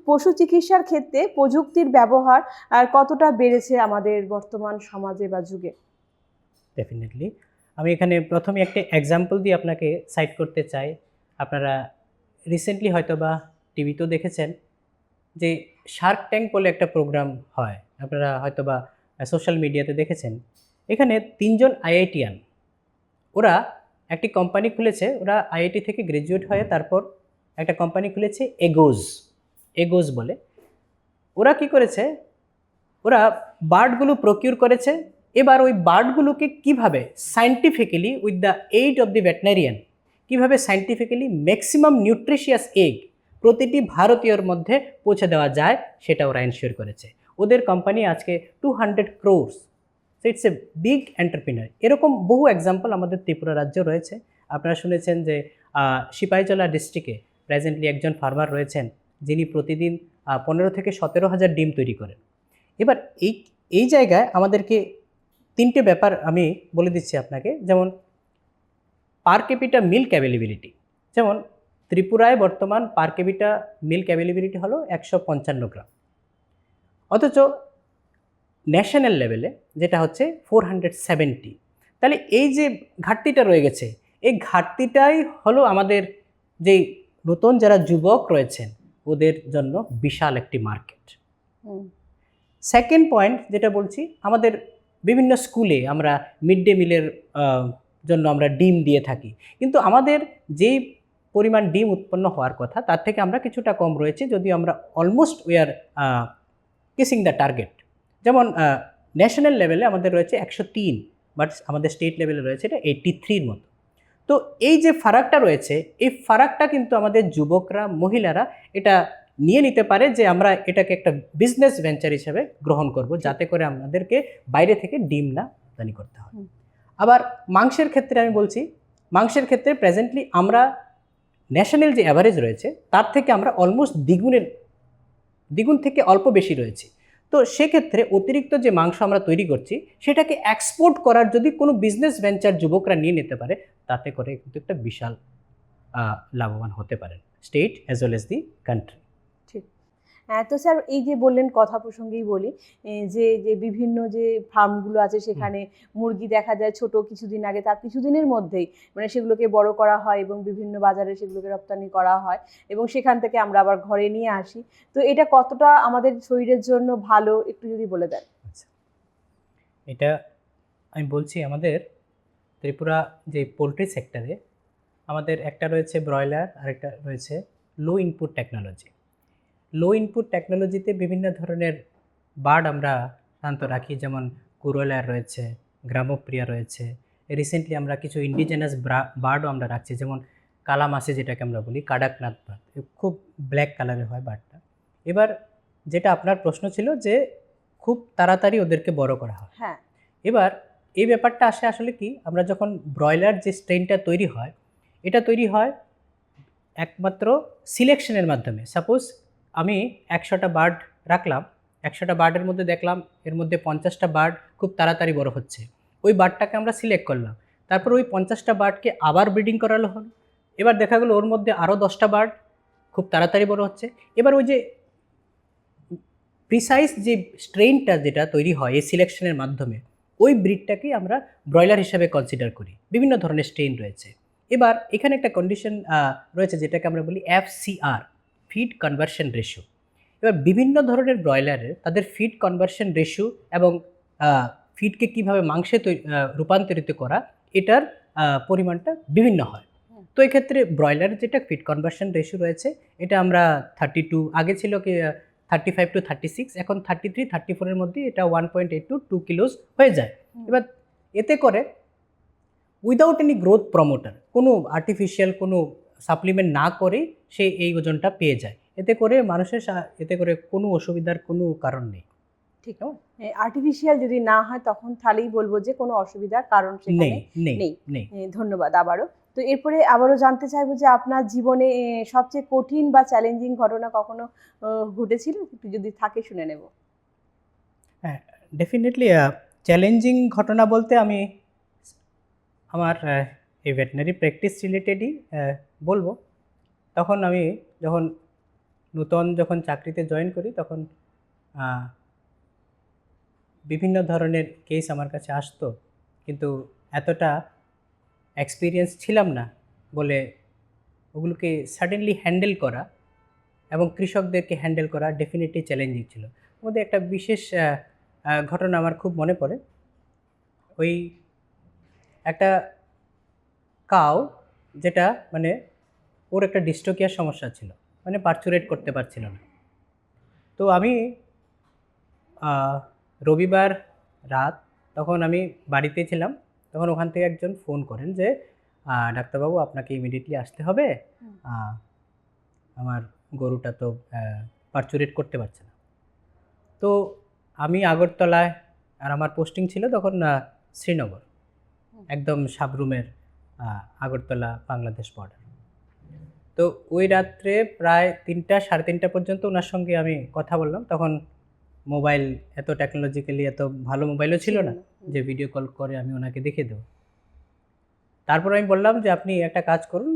পশু চিকিৎসার ক্ষেত্রে প্রযুক্তির ব্যবহার আর কতটা বেড়েছে আমাদের বর্তমান সমাজে বা যুগে। ডেফিনেটলি আমি এখানে প্রথমে একটা এক্সাম্পল দিয়ে আপনাকে সাইট করতে চাই। আপনারা রিসেন্টলি হয়তো বা টিভিতেও দেখেছেন যে শার্ক ট্যাঙ্ক বলে একটা প্রোগ্রাম হয়, আপনারা হয়তো বা সোশ্যাল মিডিয়াতে দেখেছেন। এখানে 3জন আইআইটিয়ান ওরা একটি কোম্পানি খুলেছে, ওরা আইআইটি থেকে গ্র্যাজুয়েট হয়ে তারপর একটা কোম্পানি খুলেছে এগোজ বলে। ওরা কি করেছে, ওরা বার্ডগুলো প্রকিউর করেছে। এবার ওই বার্ডগুলোকে কিভাবে scientifically with the aid of the veterinarian কিভাবে সায়েন্টিফিক্যালি ম্যাক্সিমাম নিউট্রিশিয়াস এগ প্রতিটি ভারতীয়র মধ্যে পৌঁছে দেওয়া যায় সেটা ওরা এনশিওর করেছে। ওদের কোম্পানি আজকে 200 crores, so it's a big entrepreneur. এরকম বহু এক্সাম্পল আমাদের ত্রিপুরা রাজ্যে রয়েছে। আপনারা শুনেছেন যে সিপাহীজলা ডিস্ট্রিক্টে প্রেজেন্টলি একজন ফার্মার রয়েছেন যিনি প্রতিদিন 15 থেকে 17,000 ডিম তৈরি করেন। এবার এই জায়গায় আমাদেরকে 3টে ব্যাপার আমি বলে দিচ্ছি আপনাকে, যেমন পার ক্যাপিটা মিল্ক অ্যাভেলেবিলিটি। যেমন ত্রিপুরায় বর্তমান পার ক্যাপিটা মিল্ক অ্যাভেলেবিলিটি হলো 155 গ্রাম, অথচ ন্যাশনাল লেভেলে যেটা হচ্ছে 470। তাহলে এই যে ঘাটতিটা রয়ে গেছে, এই ঘাটতিটাই হলো আমাদের যেই নতুন যারা যুবক রয়েছেন ওদের জন্য বিশাল একটি মার্কেট। সেকেন্ড পয়েন্ট যেটা বলছি, আমাদের বিভিন্ন স্কুলে আমরা মিড ডে মিলের জন্য আমরা ডিম দিয়ে থাকি, কিন্তু আমাদের যেই পরিমাণ ডিম উৎপন্ন হওয়ার কথা তার থেকে আমরা কিছুটা কম রয়েছে, যদিও আমরা almost we are kissing the target. যেমন ন্যাশনাল লেভেলে আমাদের রয়েছে 103, বাট আমাদের স্টেট লেভেলে রয়েছে এটা 83-র মতো। তো এই যে ফারাকটা রয়েছে, এই ফারাকটা কিন্তু আমাদের যুবকরা, মহিলারা এটা নিয়ে নিতে পারে যে আমরা এটাকে একটা বিজনেস ভেঞ্চার হিসেবে গ্রহণ করব, যাতে করে আমাদেরকে বাইরে থেকে ডিম না আমদানি করতে হয়। আবার মাংসের ক্ষেত্রে আমি বলছি, মাংসের ক্ষেত্রে প্রেজেন্টলি আমরা ন্যাশনাল যে অ্যাভারেজ রয়েছে তার থেকে আমরা অলমোস্ট দ্বিগুণ থেকে অল্প বেশি রয়েছে। তো সেক্ষেত্রে অতিরিক্ত যে মাংস আমরা তৈরি করছি সেটাকে এক্সপোর্ট করার যদি কোনো বিজনেস ভেঞ্চার যুবকরা নিয়ে নিতে পারে, তাতে করে কিন্তু একটা বিশাল লাভবান হতে পারেন state as well as the country. ঠিক। তো স্যার এই যে বললেন, কথা প্রসঙ্গেই বলি যে বিভিন্ন যে ফার্মগুলো আছে সেখানে মুরগি দেখা যায় ছোট কিছুদিন আগে, তার কিছুদিনের মধ্যেই মানে সেগুলোকে বড় করা হয় এবং বিভিন্ন বাজারে সেগুলোকে রপ্তানি করা হয় এবং সেখান থেকে আমরা আবার ঘরে নিয়ে আসি। তো এটা কতটা আমাদের শরীরের জন্য ভালো একটু যদি বলে দেন। আচ্ছা, এটা আমি বলছি, আমাদের ত্রিপুরা যে পোলট্রি সেক্টরে আমাদের একটা রয়েছে ব্রয়লার, আরেকটা রয়েছে লো ইনপুট টেকনোলজি। লো ইনপুট টেকনোলজিতে বিভিন্ন ধরনের বার্ড আমরা সাধারণত রাখি, যেমন কুরলার রয়েছে, গ্রামপ্রিয়া রয়েছে। রিসেন্টলি আমরা কিছু ইন্ডিজেনাস বার্ডও আমরা রাখছি, যেমন কালামাসি যেটাকে আমরা বলি, কাডাকনাথ বার্ড, খুব ব্ল্যাক কালারের হয় বার্ডটা। এবার যেটা আপনার প্রশ্ন ছিল যে খুব তাড়াতাড়ি ওদেরকে বড় করা হয়। হ্যাঁ, এবার এই ব্যাপারটা আসলে কি, আমরা যখন ব্রয়লার যে স্ট্রেনটা তৈরি হয়, এটা তৈরি হয় একমাত্র সিলেকশনের মাধ্যমে। সাপোজ আমি 100টা বার্ড রাখলাম, 100টা বার্ডের মধ্যে দেখলাম এর মধ্যে 50টা বার্ড খুব তাড়াতাড়ি বড় হচ্ছে, ওই বার্ডটাকে আমরা সিলেক্ট করলাম, তারপর ওই 50টা বার্ডকে আবার ব্রিডিং করালো হলো। এবার দেখা গেলো ওর মধ্যে আরও 10টা বার্ড খুব তাড়াতাড়ি বড় হচ্ছে। এবার ওই যে প্রিসাইজ যে স্ট্রেইনটা যেটা তৈরি হয় এই সিলেকশনের মাধ্যমে, ওই ব্রিডটাকেই আমরা ব্রয়লার হিসাবে কনসিডার করি। বিভিন্ন ধরনের স্ট্রেইন রয়েছে। এবার এখানে একটা কন্ডিশন রয়েছে যেটাকে আমরা বলি FCR, ফিড কনভার্সন রেশিও। এবার বিভিন্ন ধরনের ব্রয়লারের তাদের ফিড কনভার্সন রেশিও এবং ফিডকে কীভাবে মাংসে রূপান্তরিত করা, এটার পরিমাণটা বিভিন্ন হয়। তো এক্ষেত্রে ব্রয়লারের যেটা ফিড কনভার্সন রেশিও রয়েছে, এটা আমরা 32, আগে ছিল কি 35 to 36, এখন 33, 34-এর মধ্যে এটা 1.8 to 2 কিলোস হয়ে যায়। এবার এতে করে উইদাউট এনি গ্রোথ প্রমোটার, কোনো আর্টিফিশিয়াল কোনো সাপ্লিমেন্ট না করেই সে এই ওজনটা পেয়ে যায়। এতে করে মানুষের এতে করে কোনো অসুবিধার কোনো কারণ নেই। ঠিক, আর্টিফিশিয়াল যদি না হয় তখন তাহলেই বলবো যে কোনো অসুবিধার কারণ সেখানে নেই। ধন্যবাদ আবারও। তো এরপরে আবারও জানতে চাইবো যে আপনার জীবনে সবচেয়ে কঠিন বা চ্যালেঞ্জিং ঘটনা কখনো ঘটেছিল, একটু যদি থাকে শুনে নেব। হ্যাঁ, ডেফিনেটলি চ্যালেঞ্জিং ঘটনা বলতে আমি আমার এই ভেটেনারি প্র্যাকটিস রিলেটেডই বলবো। তখন আমি যখন চাকরিতে জয়েন করি, তখন বিভিন্ন ধরনের কেস আমার কাছে আসতো, কিন্তু এতটা এক্সপিরিয়েন্স ছিলাম না বলে ওগুলোকে সাডেনলি হ্যান্ডেল করা এবং কৃষকদেরকে হ্যান্ডেল করা ডেফিনেটলি চ্যালেঞ্জিং ছিল। ওর মধ্যে একটা বিশেষ ঘটনা আমার খুব মনে পড়ে। ওই একটা কাউ যেটা মানে ওর একটা ডিস্টোকিয়ার সমস্যা ছিল, মানে পার্চুরেট করতে পারছিল না। তো আমি রবিবার রাত, তখন আমি বাড়িতে ছিলাম, তখন ওখান থেকে একজন ফোন করেন যে ডাক্তারবাবু আপনাকে ইমিডিয়েটলি আসতে হবে, আমার গরুটা তো পার্চুরেট করতে পারছে না। তো আমি আগরতলায়, আর আমার পোস্টিং ছিল তখন শ্রীনগর, একদম সাবরুমের আগরতলা বাংলাদেশ বর্ডার। তো ওই রাত্রে প্রায় 3টা, 3:30 পর্যন্ত ওনার সঙ্গে আমি কথা বললাম। তখন মোবাইল এত টেকনোলজিক্যালি এত ভালো মোবাইলও ছিল না যে ভিডিও কল করে আমি ওনাকে দেখে দেবো। তারপর আমি বললাম যে আপনি একটা কাজ করুন,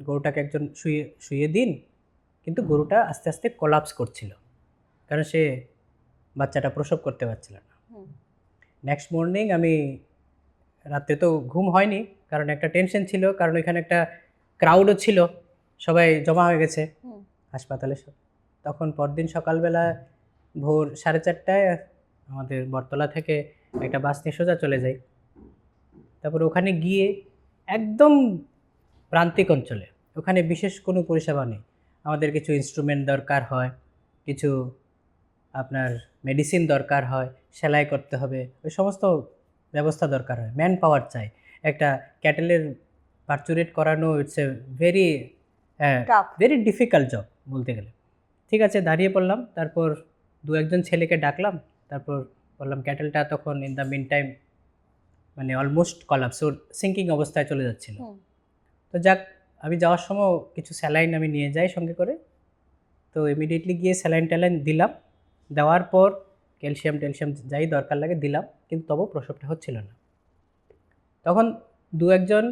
গরুটাকে একজন শুয়ে দিন। কিন্তু গরুটা আস্তে আস্তে কোলাপস করছিল, কারণ সে বাচ্চাটা প্রসব করতে পারছিল না। নেক্সট মর্নিং আমি, রাতে তো ঘুম হয়নি, কারণ একটা টেনশন ছিল, কারণ এখানে একটা ক্রাউডও ছিল, সবাই জমা হয়ে গেছে হাসপাতালে সব। তখন পরদিন সকালবেলা ভোর 4:30টায় আমাদের বটতলা থেকে একটা বাস নিয়ে সোজা চলে যাই। তারপর ওখানে গিয়ে একদম প্রান্তিক অঞ্চলে, ওখানে বিশেষ কোনো পরিষেবা নেই। আমাদের কিছু ইনস্ট্রুমেন্ট দরকার হয়, কিছু আপনার মেডিসিন দরকার হয়, সেলাই করতে হবে, ওই সমস্ত ব্যবস্থা দরকার হয়, ম্যান পাওয়ার চাই। একটা ক্যাটেলের পার্চুরেট করানো it's a very difficult job বলতে গেলে। ঠিক আছে, দাঁড়িয়ে পড়লাম। তারপর 2-1 ছেলেকে ডাকলাম, তারপর বললাম ক্যাটেলটা তখন ইন দ্য মিন টাইম মানে অলমোস্ট কলাপস, ওর সিঙ্কিং অবস্থায় চলে যাচ্ছিল। তো যাক, আমি যাওয়ার সময় কিছু স্যালাইন আমি নিয়ে যাই সঙ্গে করে। তো ইমিডিয়েটলি গিয়ে স্যালাইন দিলাম। দেওয়ার পর ক্যালসিয়াম যাই দরকার লাগে দিলাম, কিন্তু তবুও প্রসবটা হচ্ছিল না। তখন 2-1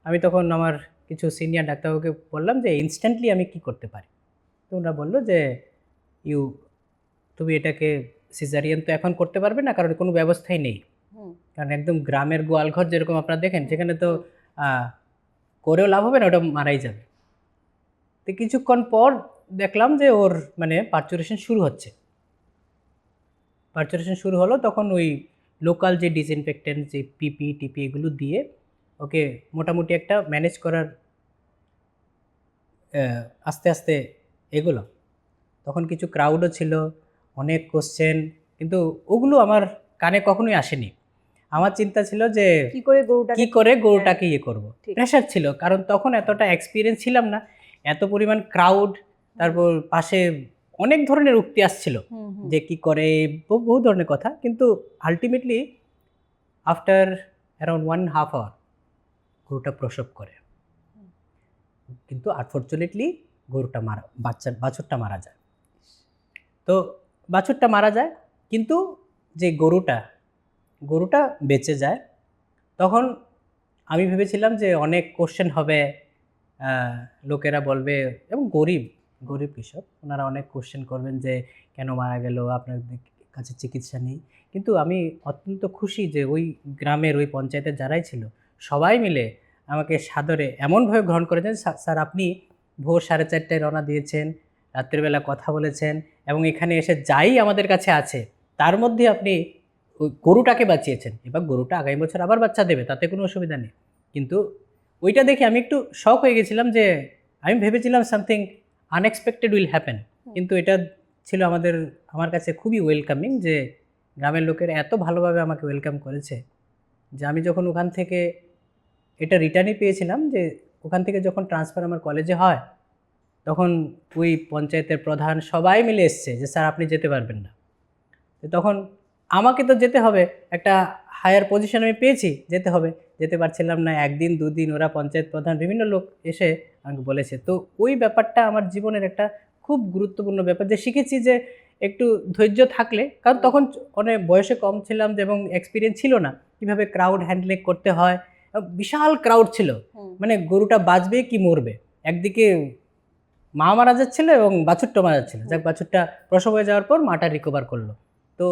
আমি তখন আমার কিছু সিনিয়র ডাক্তারবাবুকে বললাম যে ইনস্ট্যান্টলি আমি কি করতে পারি। তো ওরা বললো যে তুমি এটাকে সিজারিয়ান তো এখন করতে পারবে না, কারণ কোনো ব্যবস্থাই নেই। কারণ একদম গ্রামের গোয়ালঘর যেরকম আপনারা দেখেন, সেখানে তো করেও লাভ হবে না, ওটা মারাই যাবে। তো কিছুক্ষণ পর দেখলাম যে ওর মানে পার্চুরেশন শুরু হলো। তখন ওই লোকাল যে ডিসইনফেক্টেন্ট, যে টিপি এগুলো দিয়ে ওকে মোটামুটি একটা ম্যানেজ করার আস্তে আস্তে এগুলো। তখন কিছু ক্রাউডও ছিল, অনেক কোশ্চেন, কিন্তু ওগুলো আমার কানে কখনোই আসেনি। আমার চিন্তা ছিল যে কি করে গরুটাকে ইয়ে করবো। প্রেশার ছিল, কারণ তখন এতটা এক্সপিরিয়েন্স ছিলাম না, এত পরিমাণ ক্রাউড, তারপর পাশে অনেক ধরনের উক্তি আসছিল যে কি করে, বহু ধরনের কথা। কিন্তু আলটিমেটলি আফটার অ্যারাউন্ড 1.5 আওয়ার গরুটা প্রসব করে, কিন্তু আনফর্চুনেটলি গরুটা বাছুরটা মারা যায়। তো বাছুরটা মারা যায়, কিন্তু যে গরুটা গরুটা বেঁচে যায়, তখন আমি ভেবেছিলাম যে অনেক কোশ্চেন হবে, লোকেরা বলবে, এবং গরিব গরিব কৃষক ওনারা অনেক কোশ্চেন করবেন যে কেন মারা গেল, আপনার কাছে চিকিৎসা নেই। কিন্তু আমি অত্যন্ত খুশি যে ওই গ্রামের ওই পঞ্চায়েতের যারাই ছিল সবাই মিলে আমাকে সাদরে এমনভাবে গ্রহণ করেছেন, স্যার আপনি ভোর 4:30টায় রওনা দিয়েছেন, রাত্রিবেলা কথা বলেছেন, এবং এখানে এসে যাই আমাদের কাছে আছে তার মধ্যে আপনি ওই গরুটাকে বাঁচিয়েছেন। এবার গরুটা আগামী বছর আবার বাচ্চা দেবে, তাতে কোনো অসুবিধা নেই। কিন্তু ওইটা দেখে আমি একটু শক হয়ে গেছিলাম যে আমি ভেবেছিলাম সামথিং আনএক্সপেক্টেড উইল হ্যাপেন, কিন্তু এটা ছিল আমার কাছে খুবই ওয়েলকামিং, যে গ্রামের লোকেরা এত ভালোভাবে আমাকে ওয়েলকাম করেছে যে আমি যখন ওখান থেকে এটা রিটার্নই পেয়েছিলাম, যে ওখান থেকে যখন ট্রান্সফার আমার কলেজে হয় তখন ওই পঞ্চায়েতের প্রধান সবাই মিলে এসছে যে স্যার আপনি যেতে পারবেন না। তো তখন আমাকে তো যেতে হবে, একটা হায়ার পজিশন আমি পেয়েছি, যেতে হবে, যেতে পারছিলাম না। একদিন দুদিন ওরা পঞ্চায়েত প্রধান বিভিন্ন লোক এসে আমাকে বলেছে। তো ওই ব্যাপারটা আমার জীবনের একটা খুব গুরুত্বপূর্ণ ব্যাপার, যে শিখেছি যে একটু ধৈর্য থাকলে, কারণ তখন অনেক বয়সে কম ছিলাম এবং এক্সপিরিয়েন্স ছিল না কীভাবে ক্রাউড হ্যান্ডলিং করতে হয়। বিশাল ক্রাউড ছিল, মানে গরুটা বাঁচবে কি মরবে, একদিকে মা মারা যাচ্ছিলো এবং বাছুরটা মারা যাচ্ছিলো। যাক, বাছুরটা প্রসব হয়ে যাওয়ার পর মাটা রিকভার করলো। তো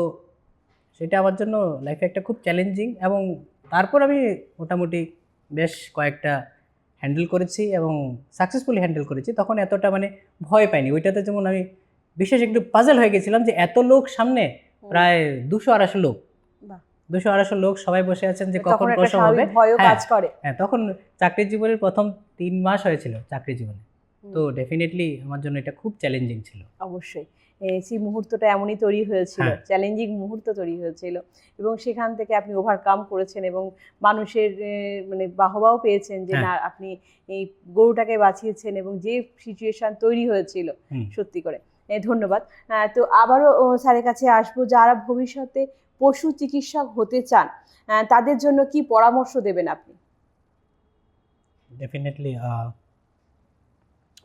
সেটা আমার জন্য লাইফে একটা খুব চ্যালেঞ্জিং, এবং তারপর আমি মোটামুটি বেশ কয়েকটা হ্যান্ডেল করেছি এবং সাকসেসফুলি হ্যান্ডেল করেছি। তখন এতটা মানে ভয় পাইনি। ওইটাতে যেমন আমি বিশেষ একটু পাজল হয়ে গেছিলাম যে এত লোক সামনে, প্রায় 200-250 লোক, 200-250 লোক সবাই বসে আছেন যে কখন প্রসব হবে। হ্যাঁ, তখন চাকরি জীবনের প্রথম 3 মাস হয়েছিল চাকরি জীবনে। তো ডেফিনেটলি আমার জন্য এটা খুব চ্যালেঞ্জিং ছিল। অবশ্যই সেই মুহূর্তটা এমনই তৈরি হয়েছিল, চ্যালেঞ্জিং মুহূর্ত তৈরি হয়েছিল, এবং সেখান থেকে আপনি ওভারকাম করেছেন এবং মানুষের মানে বাহবাও পেয়েছেন যে না আপনি এই গরুটাকে বাঁচিয়েছেন, এবং যে সিচুয়েশন তৈরি হয়েছিল সত্যি করে ধন্যবাদ। তো আবারও স্যারের কাছে আসবো, যারা ভবিষ্যতে পশু চিকিৎসক হতে চান তাদের জন্য কি পরামর্শ দেবেন আপনি? ডেফিনেটলি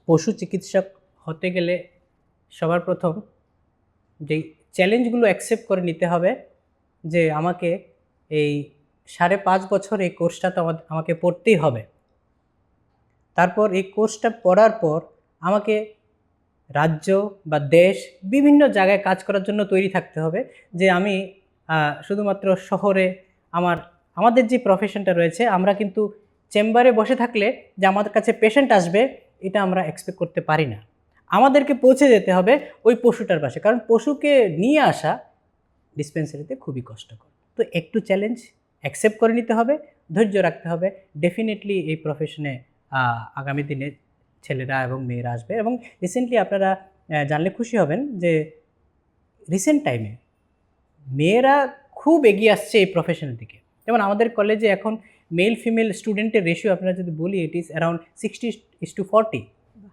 পশু চিকিৎসক হতে গেলে সবার প্রথম যেই চ্যালেঞ্জগুলো অ্যাকসেপ্ট করে নিতে হবে, যে আমাকে এই 5.5 বছর এই কোর্সটা তো আমাকে পড়তেই হবে। তারপর এই কোর্সটা পড়ার পর আমাকে রাজ্য বা দেশ বিভিন্ন জায়গায় কাজ করার জন্য তৈরি থাকতে হবে, যে আমি শুধুমাত্র শহরে আমাদের যে প্রফেশনটা রয়েছে, আমরা কিন্তু চেম্বারে বসে থাকলে যে আমাদের কাছে পেশেন্ট আসবে এটা আমরা এক্সপেক্ট করতে পারি না। আমাদেরকে পৌঁছে যেতে হবে ওই পশুটার পাশে, কারণ পশুকে নিয়ে আসা ডিসপেন্সারিতে খুবই কষ্টকর। তো একটু চ্যালেঞ্জ অ্যাকসেপ্ট করে নিতে হবে, ধৈর্য রাখতে হবে। ডেফিনেটলি এই প্রফেশনে আগামী দিনে ছেলেরা এবং মেয়েরা আসবে। এবং রিসেন্টলি আপনারা জানলে খুশি হবেন যে রিসেন্ট টাইমে মেয়েরা খুব এগিয়ে আসছে এই প্রফেশনের দিকে। যেমন আমাদের কলেজে এখন মেল ফিমেল স্টুডেন্টের রেশিও আপনারা যদি বলি, ইট ইজ অ্যারাউন্ড 60:40।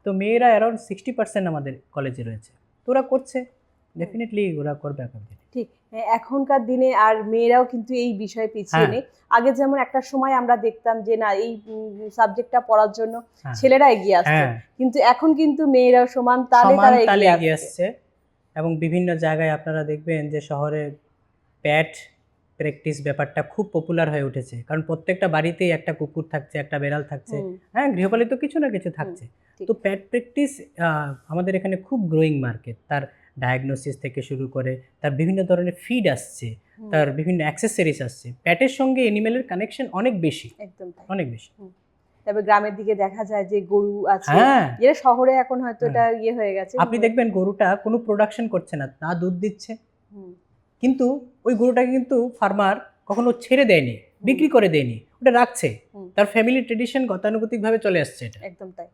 তো মেয়েরা অ্যারাউন্ড 60% আমাদের কলেজে রয়েছে। তো ওরা করছে, ডেফিনেটলি ওরা করবে আগামী দিনে। ঠিক, এখনকার দিনে আর মেয়েরাও কিন্তু এই বিষয়ে পিছিয়ে নেই। আগে যেমন একটা সময় আমরা দেখতাম যে না এই সাবজেক্টটা পড়ার জন্য ছেলেরা এগিয়ে আসছে, কিন্তু এখন কিন্তু মেয়েরাও সমান তালে তারা এগিয়ে আসছে। এবং বিভিন্ন জায়গায় আপনারা দেখবেন যে শহরে প্যাট প্র্যাকটিস ব্যাপারটা খুব পপুলার হয়ে উঠেছে, কারণ প্রত্যেকটা বাড়িতেই একটা কুকুর থাকছে, একটা বেড়াল থাকছে, গৃহপালিত কিছু না কিছু থাকছে। তো প্যাট প্র্যাকটিস আমাদের এখানে খুব গ্রোয়িং মার্কেট। তার ডায়াগনোসিস থেকে শুরু করে তার বিভিন্ন ধরনের ফিড আসছে, তার বিভিন্ন অ্যাক্সেসরিজ আসছে। প্যাটের সঙ্গে এনিম্যালের কানেকশন অনেক বেশি, একদম অনেক বেশি। তবে গ্রামের দিকে দেখা যায় যে গরু আছে, যেটা শহরে এখন হয়তো এটা হয়ে গেছে। আপনি দেখবেন গরুটা কোনো প্রোডাকশন করছে না, না দুধ দিচ্ছে, কিন্তু ওই গরুটাকে কিন্তু ফার্মার কখনো ছেড়ে দেয়নি, বিক্রি করে দেয়নি, ওটা রাখছে, তার ফ্যামিলি ট্রেডিশন গতানুগতিকভাবে চলে আসছে এটা। একদম তাই,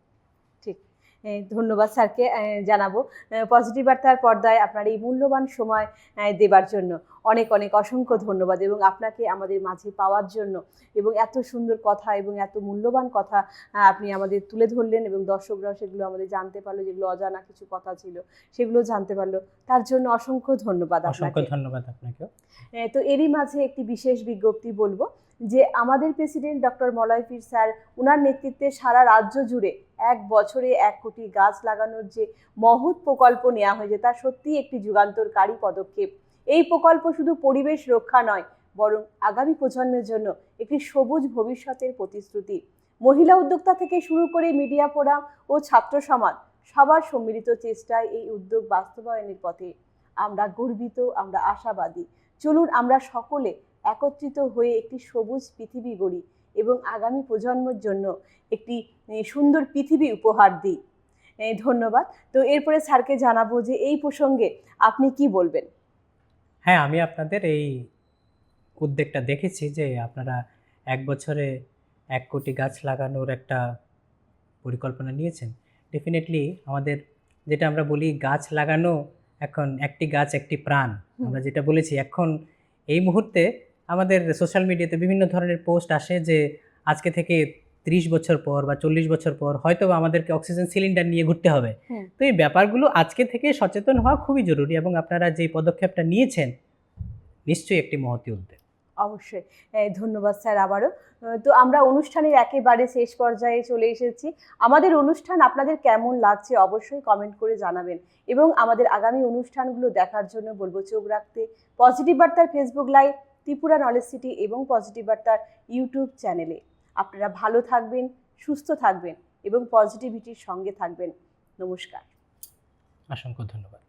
ঠিক। ধন্যবাদ স্যারকে জানাবো পজিটিভ বার্তার পর্দায় আপনার এই মূল্যবান সময় দেবার জন্য অনেক অনেক অসংখ্য ধন্যবাদ, এবং আপনাকে আমাদের মাঝে পাওয়ার জন্য, এবং এত সুন্দর কথা এবং এত মূল্যবান কথা আপনি আমাদের তুলে ধরলেন, এবং দর্শকরাও সেগুলো আমাদের জানতে পারলো, যেগুলো অজানা কিছু কথা ছিল সেগুলো জানতে পারলো, তার জন্য অসংখ্য ধন্যবাদ আপনাকে। অসংখ্য ধন্যবাদ আপনাকেও। তো এরই মাঝে একটি বিশেষ বিজ্ঞপ্তি বলবো, যে আমাদের প্রেসিডেন্ট ডক্টর মলয় পীর স্যার, ওনার নেতৃত্বে সারা রাজ্য জুড়ে 1 বছরে 1 কোটি গাছ লাগানোর যে মহৎ প্রকল্প নেওয়া হয়েছে, তা সত্যিই একটি যুগান্তরকারী পদক্ষেপ। এই প্রকল্প শুধু পরিবেশ রক্ষা নয়, বরং আগামী প্রজন্মের জন্য একটি সবুজ ভবিষ্যতের প্রতিশ্রুতি। মহিলা উদ্যোক্তা থেকে শুরু করে মিডিয়া ফোরাম ও ছাত্র সমাজ সবার সম্মিলিত চেষ্টায় এই উদ্যোগ বাস্তবায়নের পথে আমরা গর্বিত, আমরা আশাবাদী। চলুন আমরা সকলে একত্রিত হয়ে একটি সবুজ পৃথিবী গড়ি এবং আগামী প্রজন্মের জন্য একটি সুন্দর পৃথিবী উপহার দিই। ধন্যবাদ। তো এরপরে স্যারকে জানাবো যে এই প্রসঙ্গে আপনি কি বলবেন। হ্যাঁ, আমি আপনাদের এই উদ্যোগটা দেখেছি যে আপনারা 1 বছরে 1 কোটি গাছ লাগানোর একটা পরিকল্পনা নিয়েছেন। ডেফিনেটলি আমাদের যেটা আমরা বলি গাছ লাগানো, এখন একটি গাছ একটি প্রাণ। আমরা যেটা বলেছি, এখন এই মুহূর্তে আমাদের সোশ্যাল মিডিয়াতে বিভিন্ন ধরনের পোস্ট আসে যে আজকে থেকে 30 বছর পর বা 40 বছর পর হয়তো আমাদেরকে অক্সিজেন সিলিন্ডার নিয়ে ঘুরতে হবে। তো এই ব্যাপারগুলো আজকে থেকে সচেতন হওয়া খুবই জরুরি এবং আপনারা যে পদক্ষেপটা নিয়েছেন নিশ্চয়ই একটি মহতী উদ্যোগ। অবশ্যই। ধন্যবাদ স্যার আবারও। তো আমরা অনুষ্ঠানের একেবারে শেষ পর্যায়ে চলে এসেছি। আমাদের অনুষ্ঠান আপনাদের কেমন লাগছে অবশ্যই কমেন্ট করে জানাবেন এবং আমাদের আগামী অনুষ্ঠানগুলো দেখার জন্য বলবো চোখ রাখতে পজিটিভ বার্তার Facebook live, Tripura knowledge city এবং পজিটিভ বার্তার ইউটিউব চ্যানেলে। আপনারা ভালো থাকবেন, সুস্থ থাকবেন এবং পজিটিভিটির সঙ্গে থাকবেন। নমস্কার। অসংখ্য ধন্যবাদ।